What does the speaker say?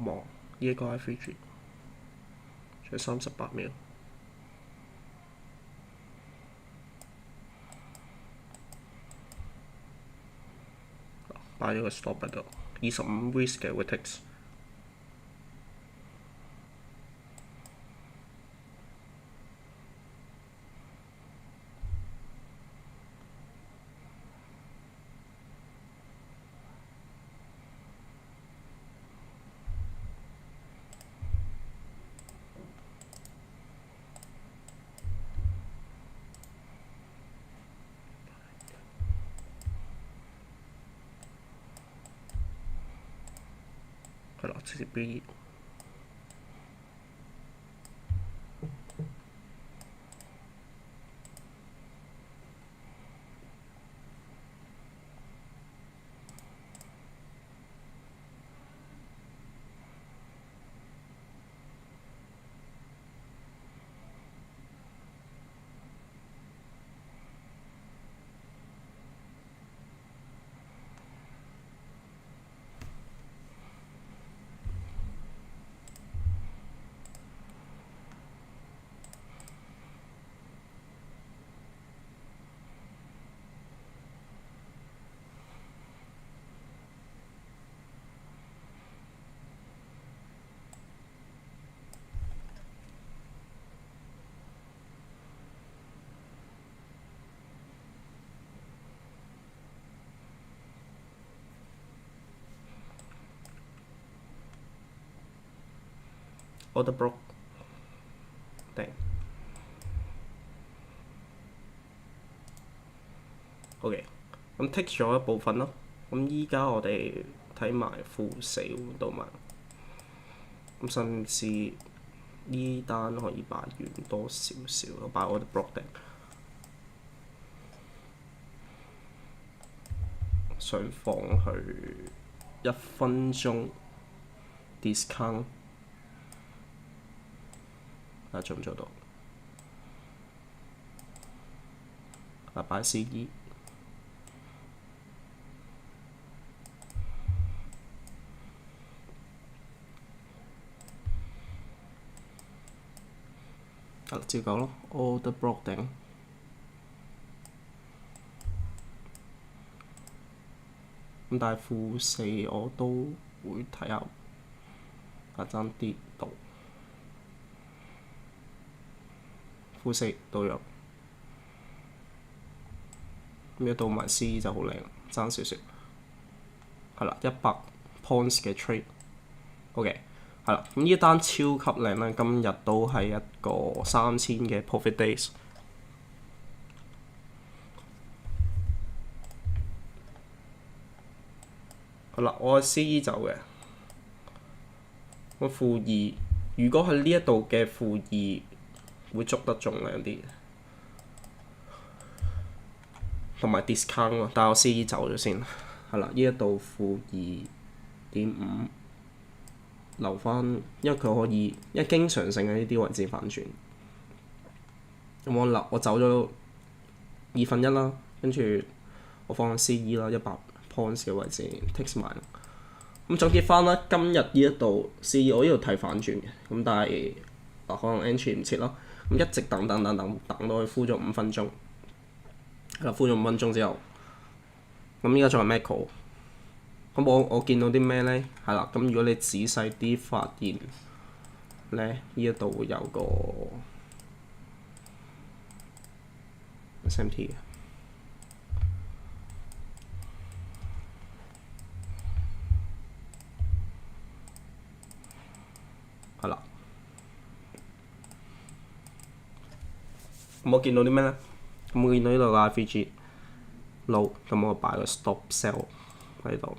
望呢一個 IVG， 仲有38秒。擺咗個 stop 喺度，25 risk 嘅 vertex。係啦，直接 B。order block 定 OK， 咁 take 咗一部分咯。咁依家我哋睇埋負4到埋，咁甚至呢單可以擺遠多少少，擺 order block 定上放去1分鐘 discount。做唔做到？擺 CE。照舊咯 ，order block 定。咁但係負4我都會睇下，爭啲到。負4到咗，咁一到埋 CE 就好靚，爭少少。係啦，100 points 嘅 trade。OK， 係啦，咁呢一單超級靚啦，今日都係一個3000嘅 profit days。係啦，我係 CE 走嘅，我負2，如果喺呢一度嘅負2。會捉得仲靚啲，同埋 discount 咯。但係我 CE 走咗先，係啦。呢一度負2.5，留翻，因為佢可以，因為經常性喺呢啲位置反轉。咁我走咗1/2啦，跟住我放 CE 啦，100 points 嘅位置 take 埋。咁總結翻啦，今日呢一度 CE 我呢度睇反轉嘅，咁但係可能 entry 唔切咯。咁一直等到佢敷咗5分鐘，係啦，敷咗5分鐘之後，咁依家仲係 macro。咁我見到啲咩咧？係啦，咁如果你仔細啲發現咧，呢一度會有個 SMT 嘅，係啦。咁我見到啲咩咧？咁我見到呢度個 IVG low，咁我擺個 stop sell 喺度。